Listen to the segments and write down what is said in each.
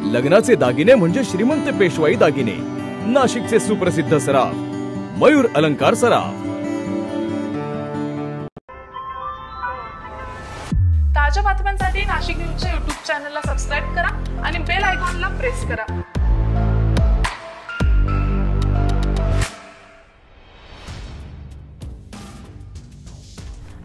लग्नाचे दागिने म्हणजे श्रीमंत पेशवाई दागिने, नाशिकचे सुप्रसिद्ध सराफ मयूर अलंकार सराफ। ताज्या बातम्यांसाठी नाशिक न्यूजच्या YouTube चॅनलला सबस्क्राइब करा आणि बेल आयकॉनला प्रेस करा।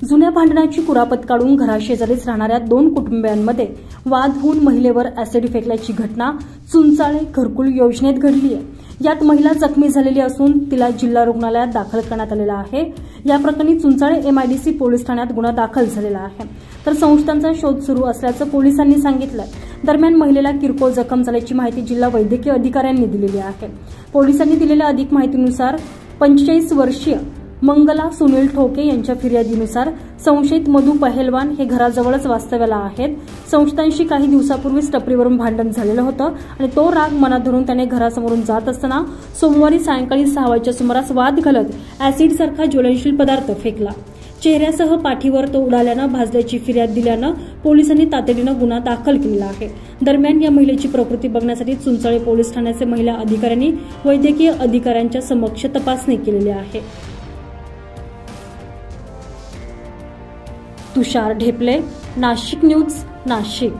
जुन्या भांडणाची कुरापत काढून घराशेजारीच राहणाऱ्या 2 कुटुंबियांमध्ये वाद होऊन महिलेवर ऍसिड फेकल्याची घटना चुंचाळे घरकुल योजनेत घडली आहे। यात महिला जखमी झालेली असून तिला जिल्हा रुग्णालयात दाखल करण्यात आलेला आहे। या प्रकरणी चुंचाळे MIDC पोलीस ठाण्यात गुन्हा दाखल झालेला आहे, तर संशयितांचा शोध सुरू असल्याचं पोलिसांनी सांगितलं। दरम्यान महिलेला किरकोळ जखम झाल्याची माहिती जिल्हा वैद्यकीय अधिकाऱ्यांनी दिलेली आहे। पोलिसांनी दिलेल्या अधिक माहितीनुसार 45 वर्षीय मंगला सुनील ठोके यांच्या फिर्यादीनुसार संशयित मधु पहेलवान हे घराजवळच वास्तव्याला आहेत। संशयितांशी काही दिवसापूर्वीच टपरीवरून भांडण झालेलं होतं आणि तो राग मनात धरून त्याने घरासमोरून जात असताना सोमवारी सायंकाळी 6 वाजेच्या सुमारास वाद घालत ऍसिड सारखा ज्वलनशील पदार्थ फेकला। चेहऱ्यासह पाठीवर तो उडाल्यानं भाजल्याची फिर्याद दिल्यानं पोलिसांनी तातडीनं गुन्हा दाखल केला आहे। दरम्यान या महिलेची प्रकृती बघण्यासाठी चुंचाळे पोलीस ठाण्याचे महिला अधिकाऱ्यांनी वैद्यकीय अधिकाऱ्यांच्या समक्ष तपासणी केलेली आहे। तुषार ढेपले, नाशिक न्यूज, नाशिक।